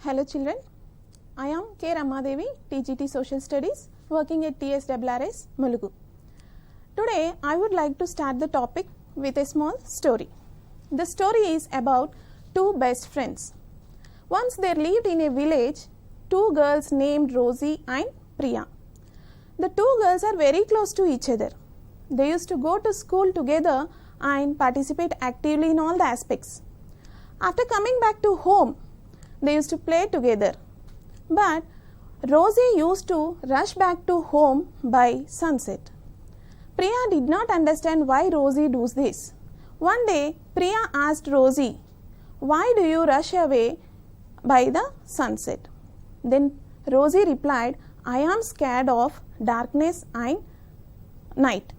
Hello children, I am K. Ramadevi, TGT Social Studies, working at TSRRS, Mulugu. Today I would like to start the topic with a small story. The story is about two best friends. Once there lived in a village two girls named Rosie and Priya. The two girls are very close to each other. They used to go to school together and participate actively in all the aspects. After coming back to home, they used to play together. But Rosie used to rush back to home by sunset. Priya did not understand why Rosie does this. One day, Priya asked Rosie, "Why do you rush away by the sunset?" Then Rosie replied, "I am scared of darkness and night."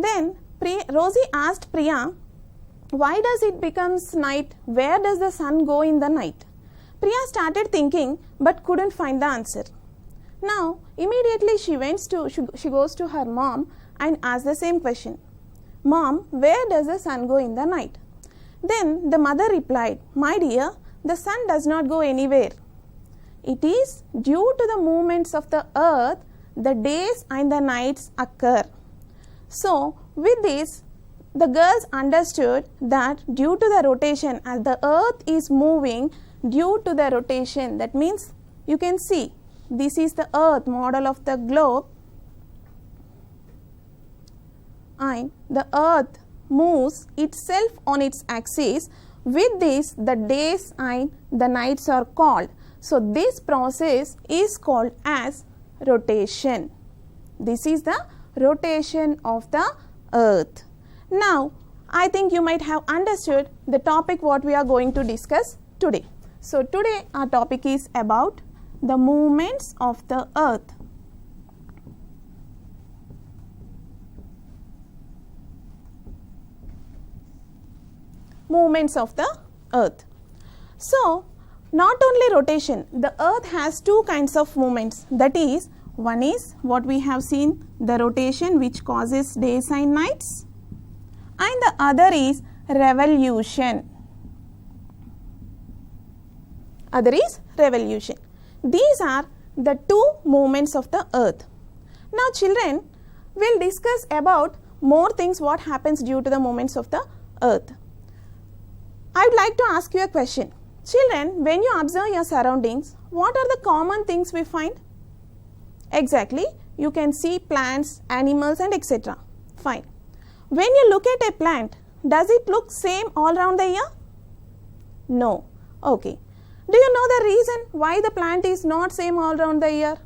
Then Rosie asked Priya, "Why does it becomes night? Where does the sun go in the night?" Priya started thinking but couldn't find the answer. Now immediately she goes to her mom and asks the same question. "Mom, where does the sun go in the night?" Then the mother replied, "My dear, the sun does not go anywhere. It is due to the movements of the earth the days and the nights occur." So with this, the girls understood that due to the rotation, as the earth is moving due to the rotation, that means you can see this is the earth model of the globe, and the earth moves itself on its axis. With this, the days and the nights are called. So this process is called as rotation. This is the rotation of the earth. Now I think you might have understood the topic what we are going to discuss today. So today our topic is about the movements of the earth. Movements of the earth. So not only rotation, the earth has two kinds of movements. That is, one is what we have seen, the rotation which causes days and nights, and the other is revolution. Other is revolution. These are the two movements of the earth. Now children, we'll discuss about more things what happens due to the movements of the earth. I would like to ask you a question. Children, when you observe your surroundings, what are the common things we find? Exactly, you can see plants, animals and etc. Fine. When you look at a plant, does it look same all around the year? No. Okay. Do you know the reason why the plant is not same all around the year?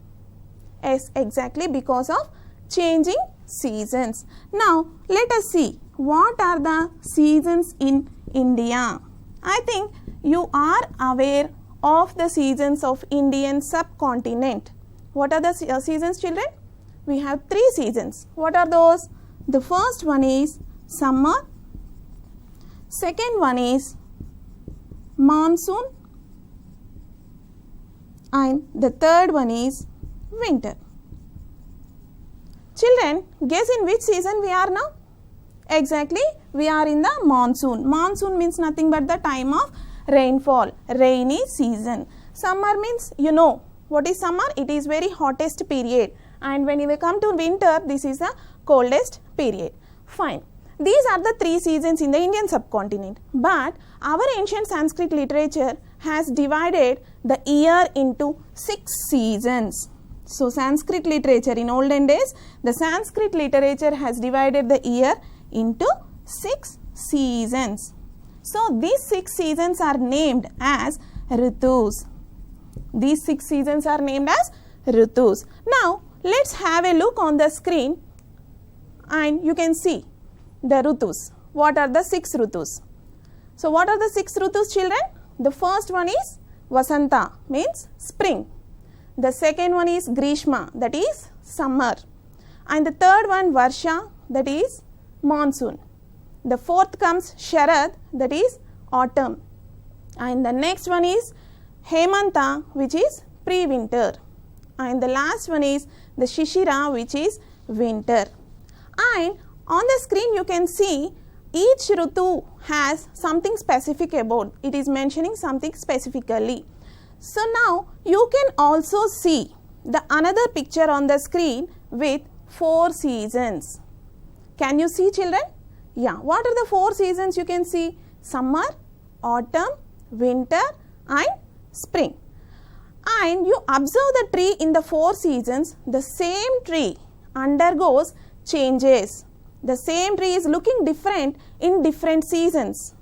Yes, exactly, because of changing seasons. Now let us see what are the seasons in India. I think you are aware of the seasons of Indian subcontinent. What are the seasons, children? We have three seasons. What are those? The first one is summer, second one is monsoon, and the third one is winter. Children, guess in which season we are now? Exactly, we are in the monsoon. Monsoon means nothing but the time of rainfall, rainy season. Summer means, you know what is summer? It is very hottest period, and when we come to winter, this is the coldest period. Fine. These are the three seasons in the Indian subcontinent. But our ancient Sanskrit literature has divided the year into 6 seasons. So Sanskrit literature in olden days, the Sanskrit literature has divided the year into 6 seasons. So these 6 seasons are named as Ritus. These 6 seasons are named as Ritus. Now let's have a look on the screen and you can see the Ritus. What are the 6 Ritus? So what are the 6 Ritus, children? The first one is Vasanta, means spring. The second one is Grishma, that is summer. And the third one Varsha, that is monsoon. The fourth comes Sharad, that is autumn. And the next one is Hemanta, which is pre-winter. And the last one is the Shishira, which is winter. And on the screen you can see each Ritu has something specific about, it is mentioning something specifically. So now you can also see the another picture on the screen with 4 seasons. Can you see, children? Yeah, what are the 4 seasons you can see? Summer, autumn, winter and spring. And you observe the tree in the 4 seasons, the same tree undergoes changes. The same tree is looking different in different seasons.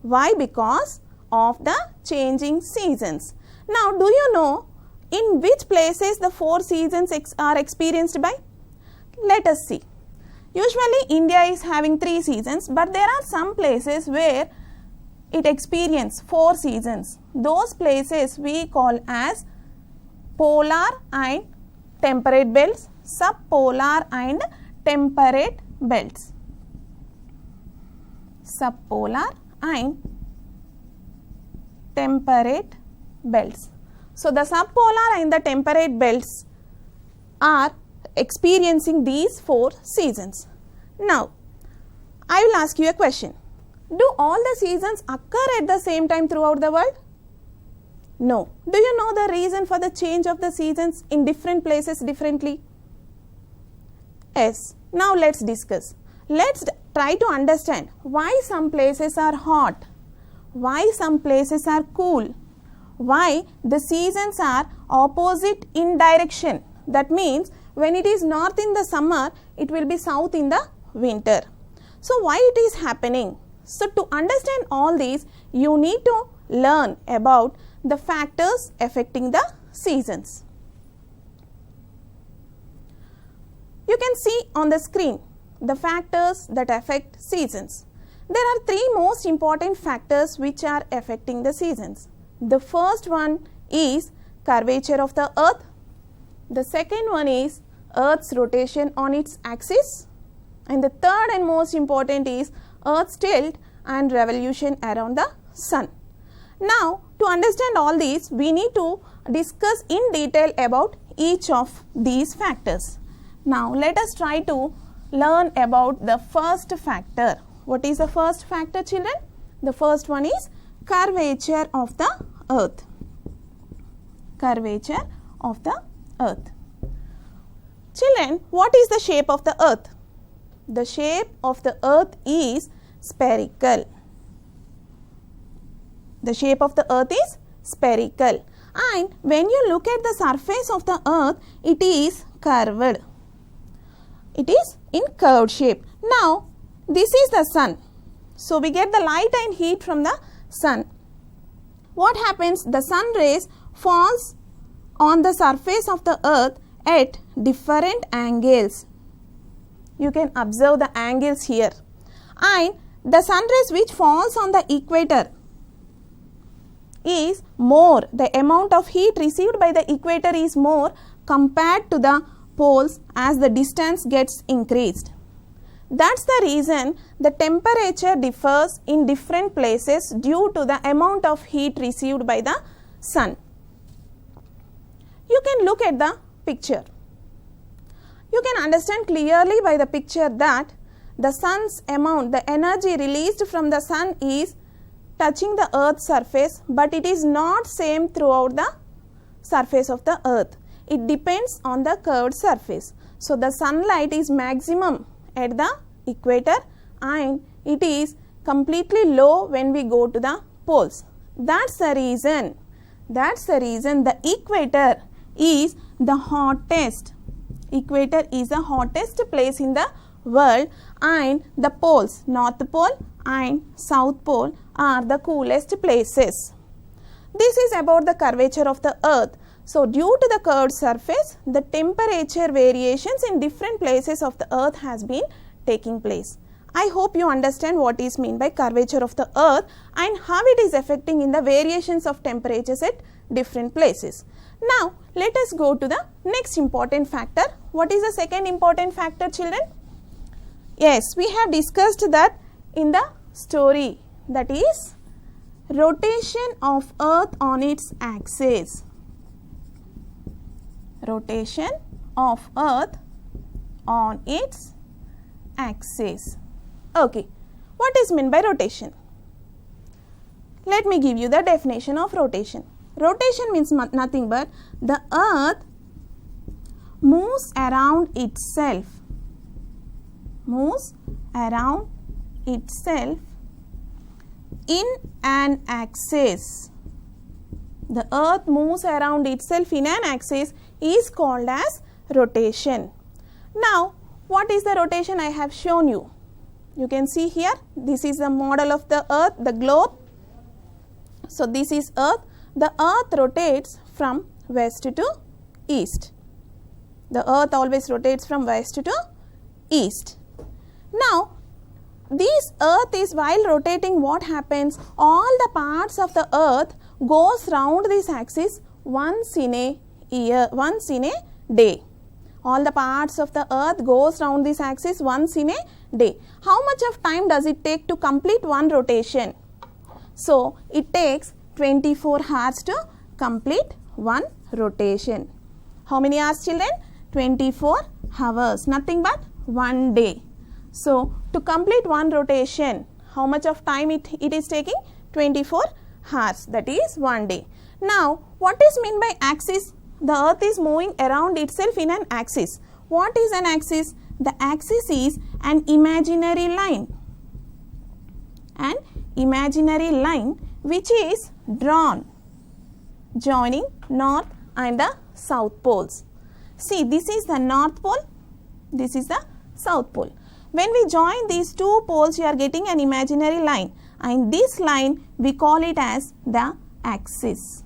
Why? Because of the changing seasons. Now, do you know in which places the 4 seasons are experienced by? Let us see. Usually, India is having 3 seasons, but there are some places where it experiences 4 seasons. Those places we call as polar and temperate belts, subpolar and temperate belts. Subpolar and temperate belts. So, the subpolar and the temperate belts are experiencing these 4 seasons. Now, I will ask you a question. Do all the seasons occur at the same time throughout the world? No. Do you know the reason for the change of the seasons in different places differently? Yes. Now, let's discuss. Let's try to understand why some places are hot, why some places are cool, why the seasons are opposite in direction. That means when it is north in the summer, it will be south in the winter. So, why it is happening? So, to understand all these, you need to learn about the factors affecting the seasons. You can see on the screen the factors that affect seasons. There are 3 most important factors which are affecting the seasons. The first one is curvature of the earth. The second one is earth's rotation on its axis. And the third and most important is earth's tilt and revolution around the sun. Now, to understand all these, we need to discuss in detail about each of these factors. Now, let us try to learn about the first factor. What is the first factor, children? The first one is curvature of the earth. Curvature of the earth. Children, what is the shape of the earth? The shape of the earth is spherical. The shape of the earth is spherical. And when you look at the surface of the earth, it is curved. It is in curved shape. Now, this is the sun. So, we get the light and heat from the sun. What happens? The sun rays falls on the surface of the earth at different angles. You can observe the angles here. And the sun rays which falls on the equator is more. The amount of heat received by the equator is more compared to the poles as the distance gets increased. That's the reason the temperature differs in different places due to the amount of heat received by the sun. You can look at the picture. You can understand clearly by the picture that the sun's amount, the energy released from the sun is touching the earth's surface, but it is not same throughout the surface of the earth. It depends on the curved surface. So, the sunlight is maximum at the equator and it is completely low when we go to the poles. That's the reason the equator is the hottest. Equator is the hottest place in the world and the poles, North Pole and South Pole, are the coolest places. This is about the curvature of the earth. So, due to the curved surface, the temperature variations in different places of the earth has been taking place. I hope you understand what is meant by curvature of the earth and how it is affecting in the variations of temperatures at different places. Now, let us go to the next important factor. What is the second important factor, children? Yes, we have discussed that in the story, that is rotation of earth on its axis. Rotation of earth on its axis. Okay, what is meant by rotation? Let me give you the definition of rotation. Rotation means nothing but the earth moves around itself. Moves around itself in an axis. The earth moves around itself in an axis is called as rotation. Now, what is the rotation I have shown you? You can see here, this is the model of the earth, the globe. So, this is earth. The earth rotates from west to east. The earth always rotates from west to east. Now, this earth is while rotating, what happens? All the parts of the earth goes round this axis once in a year, once in a day. All the parts of the earth goes round this axis once in a day. How much of time does it take to complete one rotation? So, it takes 24 hours to complete one rotation. How many hours, children? 24 hours, nothing but one day. So, to complete one rotation, how much of time it is taking? 24 hours, that is one day. Now, what is meant by axis? The earth is moving around itself in an axis. What is an axis? The axis is an imaginary line. An imaginary line which is drawn joining north and the south poles. See, this is the north pole, this is the south pole. When we join these two poles, you are getting an imaginary line, and this line we call it as the axis.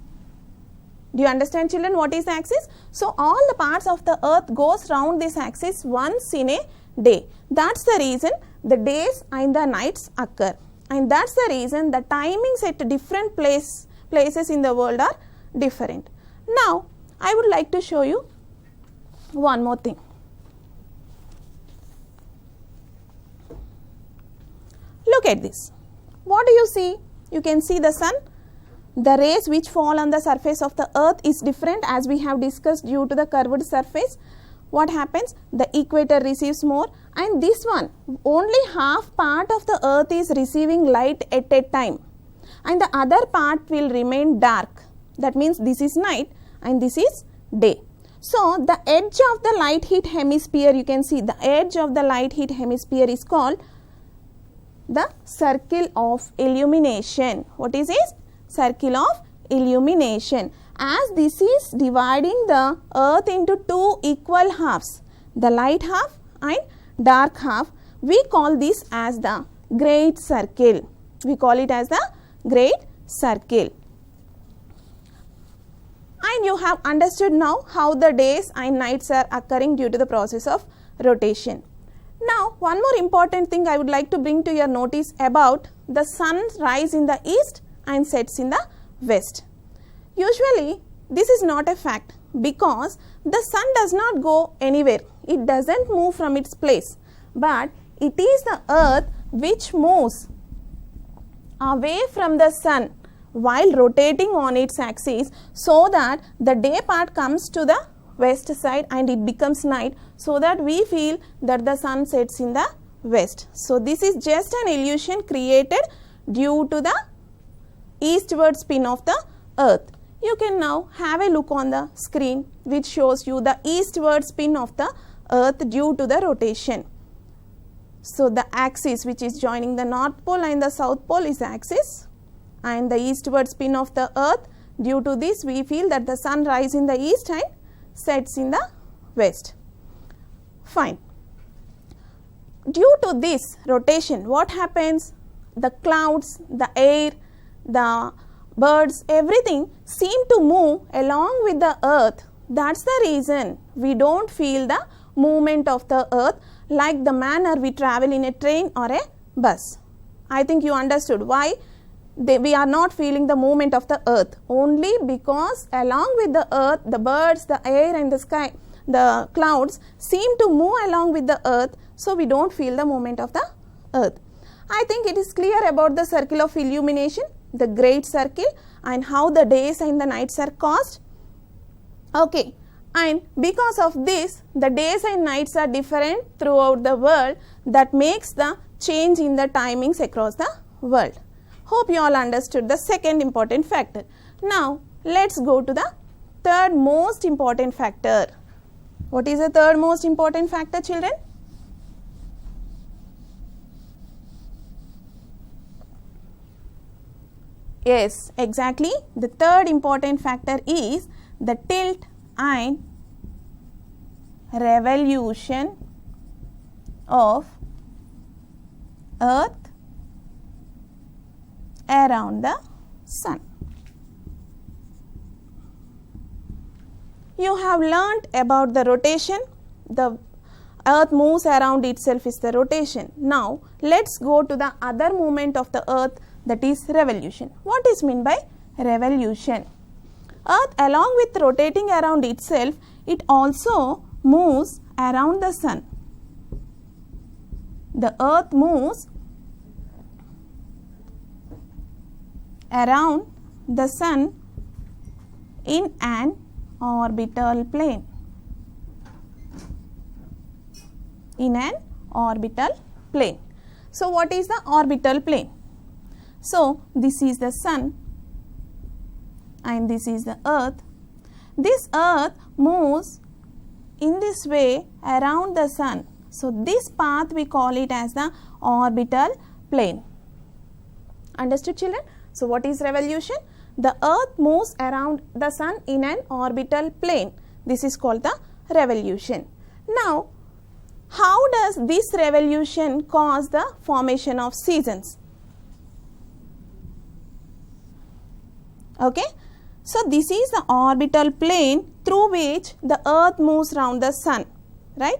Do you understand, children, what is the axis? So, all the parts of the earth goes round this axis once in a day. That's the reason the days and the nights occur, and that's the reason the timings at different places in the world are different. Now, I would like to show you one more thing. Look at this. What do you see? You can see the sun. The rays which fall on the surface of the earth is different, as we have discussed, due to the curved surface. What happens? The equator receives more, and this one, only half part of the earth is receiving light at a time, and the other part will remain dark. That means this is night and this is day. So, the edge of the light hit hemisphere, you can see the edge of the light hit hemisphere is called the circle of illumination. What is it? Circle of illumination. As this is dividing the earth into two equal halves, the light half and dark half, we call this as the great circle. We call it as the great circle. And you have understood now how the days and nights are occurring due to the process of rotation. Now, one more important thing I would like to bring to your notice about the sun rise in the east and sets in the west. Usually, this is not a fact because the sun does not go anywhere. It doesn't move from its place, but it is the earth which moves away from the sun while rotating on its axis, so that the day part comes to the west side and it becomes night, so that we feel that the sun sets in the west. So, this is just an illusion created due to the eastward spin of the earth. You can now have a look on the screen which shows you the eastward spin of the earth due to the rotation. So, the axis which is joining the north pole and the south pole is the axis, and the eastward spin of the earth, due to this we feel that the sun rises in the east and sets in the west. Fine. Due to this rotation, what happens? The clouds, the air, the birds, everything seem to move along with the earth. That's the reason we don't feel the movement of the earth like the manner we travel in a train or a bus. I think you understood why we are not feeling the movement of the earth, only because along with the earth, the birds, the air and the sky, the clouds seem to move along with the earth, so we don't feel the movement of the earth. I think it is clear about the circle of illumination, the great circle, and how the days and the nights are caused. Okay, and because of this, the days and nights are different throughout the world. That makes the change in the timings across the world. Hope you all understood the second important factor. Now, let's go to the third most important factor. What is the third most important factor, children? Yes, exactly. The third important factor is the tilt and revolution of Earth around the Sun. You have learnt about the rotation. The Earth moves around itself is the rotation. Now, let's go to the other movement of the Earth, that is revolution. What is meant by revolution? Earth, along with rotating around itself, it also moves around the Sun. The Earth moves around the Sun in an orbital plane. In an orbital plane. So, what is the orbital plane? So, this is the Sun and this is the Earth. This Earth moves in this way around the Sun. So, this path we call it as the orbital plane. Understood, children? So, what is revolution? The Earth moves around the Sun in an orbital plane. This is called the revolution. Now, how does this revolution cause the formation of seasons? Okay. So, this is the orbital plane through which the Earth moves around the Sun, right?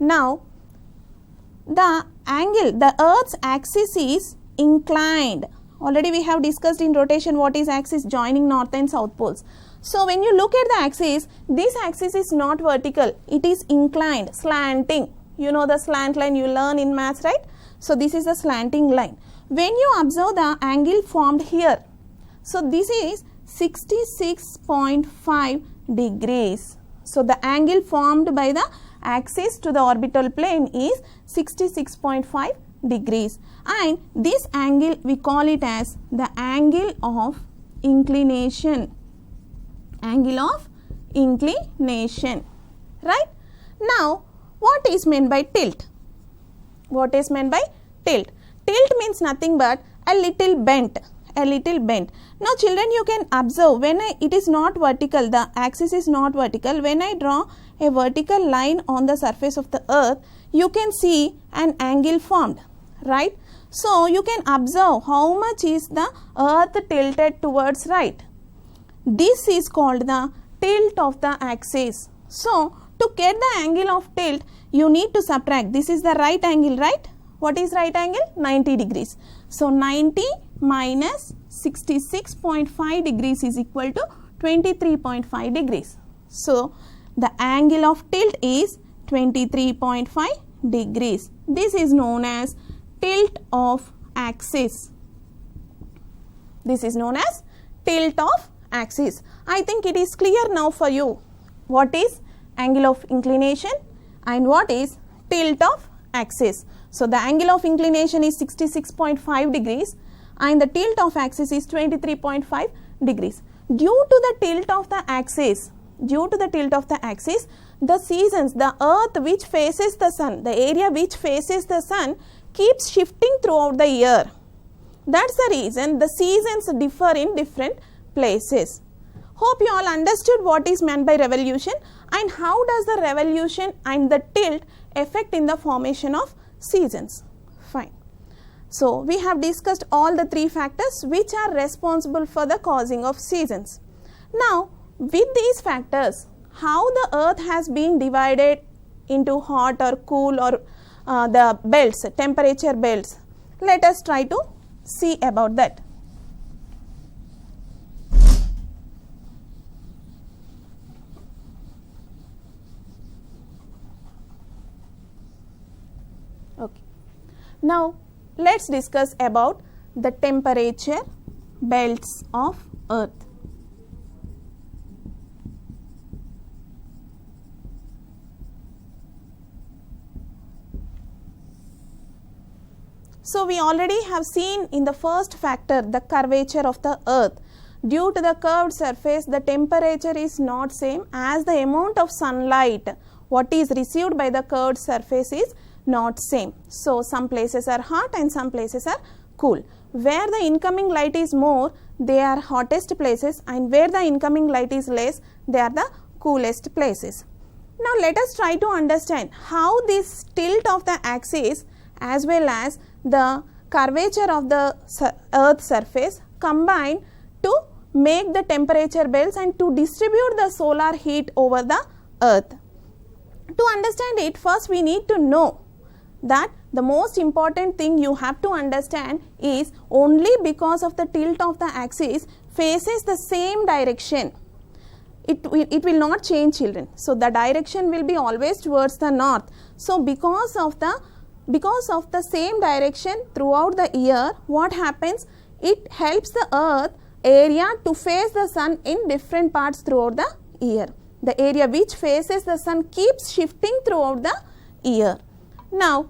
Now, the angle, the Earth's axis is inclined. Already we have discussed in rotation what is axis, joining north and south poles. So, when you look at the axis, this axis is not vertical, it is inclined, slanting. You know the slant line you learn in maths, right? So, this is the slanting line. When you observe the angle formed here, so this is 66.5 degrees. So, the angle formed by the axis to the orbital plane is 66.5 degrees, and this angle we call it as the angle of inclination. Angle of inclination, right? Now, what is meant by tilt? What is meant by tilt? Tilt means nothing but a little bent. A little bent. Now, children, you can observe when it is not vertical, the axis is not vertical. When I draw a vertical line on the surface of the Earth, you can see an angle formed, right? So, you can observe how much is the Earth tilted towards right. This is called the tilt of the axis. So, to get the angle of tilt, you need to subtract. This is the right angle, right? What is right angle? 90 degrees. So, 90 minus 66.5 degrees is equal to 23.5 degrees. So, the angle of tilt is 23.5 degrees. This is known as tilt of axis. This is known as tilt of axis. I think it is clear now for you what is angle of inclination and what is tilt of axis. So, the angle of inclination is 66.5 degrees and the tilt of axis is 23.5 degrees. Due to the tilt of the axis, the seasons, the Earth which faces the Sun, the area which faces the Sun keeps shifting throughout the year. That's the reason the seasons differ in different places. Hope you all understood what is meant by revolution and how does the revolution and the tilt affect in the formation of seasons. Fine. So, we have discussed all the three factors which are responsible for the causing of seasons. Now, with these factors, how the Earth has been divided into hot or cool or the belts, temperature belts. Let us try to see about that. Okay. Now, let's discuss about the temperature belts of Earth. So, we already have seen in the first factor the curvature of the Earth. due to the curved surface, the temperature is not same as the amount of sunlight what is received by the curved surface is not same. So, some places are hot and some places are cool. Where the incoming light is more, they are hottest places, and where the incoming light is less, they are the coolest places. Now, let us try to understand how this tilt of the axis as well as the curvature of the earth surface combine to make the temperature belts and to distribute the solar heat over the earth. To understand it, first we need to know that the most important thing you have to understand is only because of the tilt of the axis faces the same direction. It will not change, children. So, the direction will be always towards the north. So, because of the same direction throughout the year, what happens? It helps the earth area to face the sun in different parts throughout the year. The area which faces the sun keeps shifting throughout the year. Now,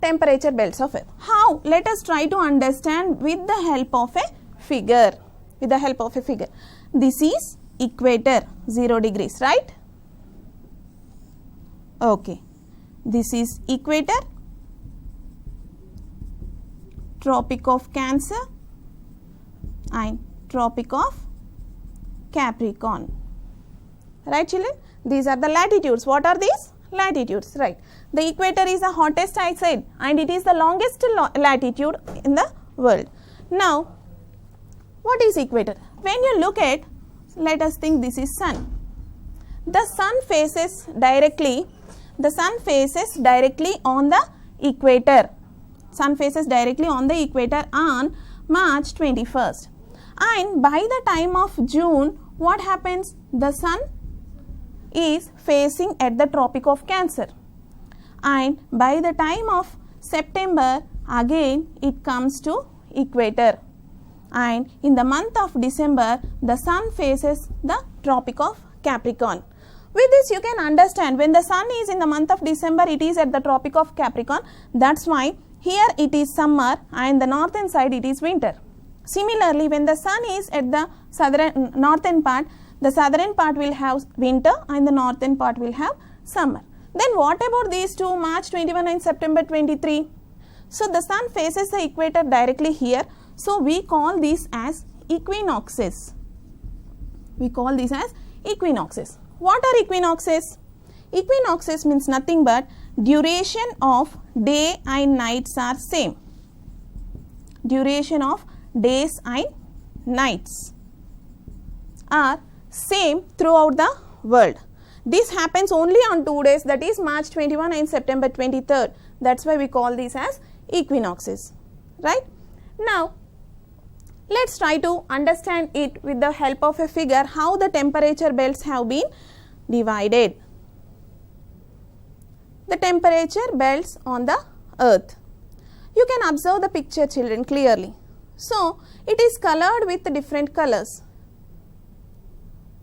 temperature belts of earth. How? Let us try to understand with the help of a figure. This is equator, 0 degrees, right? Okay. This is equator, Tropic of Cancer and Tropic of Capricorn. Right, children? These are the latitudes. What are these? Latitudes, right. The equator is the hottest side and it is the longest latitude in the world. Now, what is equator? When you look at, let us think this is sun. The sun faces directly on the equator. Sun faces directly on the equator on March 21st. And by the time of June, what happens? The sun is facing at the Tropic of Cancer. And by the time of September, again it comes to equator. And in the month of December, the sun faces the Tropic of Capricorn. With this, you can understand when the sun is in the month of December, it is at the Tropic of Capricorn. That's why here it is summer and the northern side it is winter. Similarly, when the sun is at the northern part, the southern part will have winter and the northern part will have summer. Then what about these two, March 21 and September 23? So, the sun faces the equator directly here. So, we call these as equinoxes. What are equinoxes? Equinoxes means nothing but duration of day and nights are same. Duration of days and nights are same throughout the world. This happens only on 2 days, that is March 21 and September 23rd. That's why we call these as equinoxes, right? Now, let's try to understand it with the help of a figure how the temperature belts have been divided. The temperature belts on the earth. You can observe the picture, children, clearly. So, it is colored with different colors.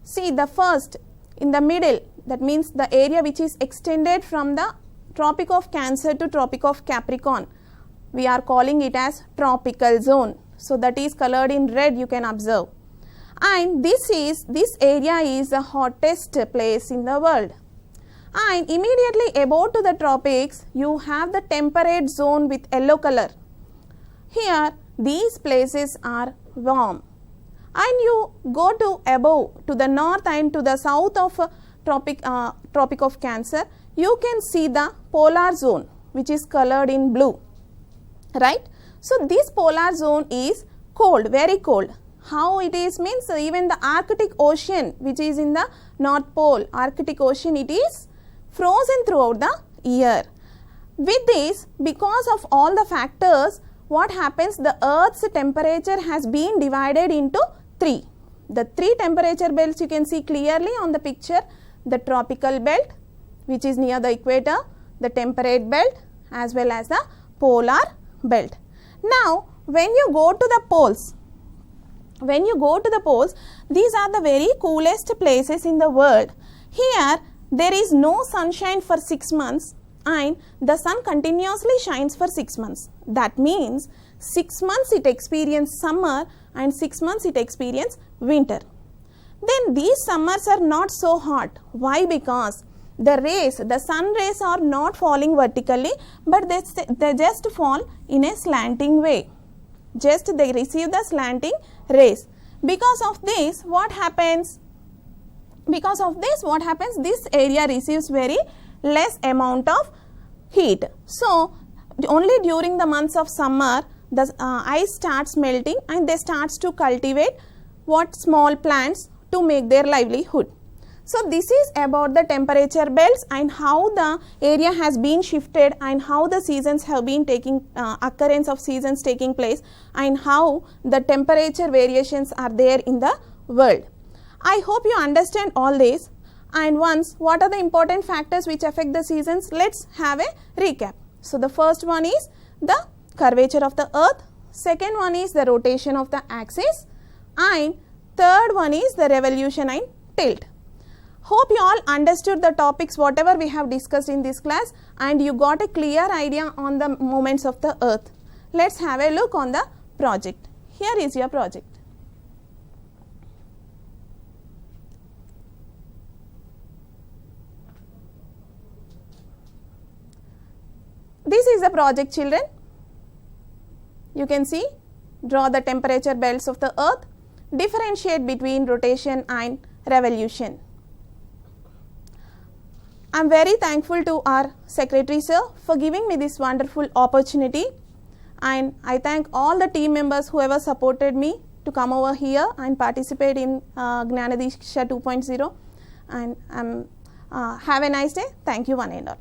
See, the first in the middle, that means the area which is extended from the Tropic of Cancer to Tropic of Capricorn. We are calling it as tropical zone. So, that is colored in red, you can observe. And this area is the hottest place in the world. And immediately above to the tropics, you have the temperate zone with yellow color. Here, these places are warm. And you go to above, to the north and to the south of Tropic of Cancer, you can see the polar zone, which is colored in blue, right? So, this polar zone is cold, very cold. How it is means even the Arctic Ocean, which is in the North Pole, Arctic Ocean, it is frozen throughout the year. With this, because of all the factors, what happens? The Earth's temperature has been divided into 3. The 3 temperature belts you can see clearly on the picture. The tropical belt, which is near the equator, the temperate belt as well as the polar belt. Now, when you go to the poles, these are the very coolest places in the world. Here, there is no sunshine for 6 months and the sun continuously shines for 6 months. That means 6 months it experiences summer and 6 months it experiences winter. Then these summers are not so hot. Why? Because the sun rays are not falling vertically, but they just fall in a slanting way. Just they receive the slanting rays. Because of this, what happens? This area receives very less amount of heat. So, only during the months of summer, the ice starts melting and they starts to cultivate small plants to make their livelihood. So, this is about the temperature belts and how the area has been shifted and how the seasons have been occurrence of seasons taking place and how the temperature variations are there in the world. I hope you understand all this. And once, what are the important factors which affect the seasons? Let's have a recap. So, the first one is the curvature of the earth, second one is the rotation of the axis, and third one is the revolution and tilt. Hope you all understood the topics whatever we have discussed in this class and you got a clear idea on the movements of the earth. Let's have a look on the project. Here is your project. This is the project, children. You can see, draw the temperature belts of the earth, differentiate between rotation and revolution. I am very thankful to our secretary sir for giving me this wonderful opportunity, and I thank all the team members who ever supported me to come over here and participate in Gnana Diksha 2.0, and have a nice day. Thank you one and all.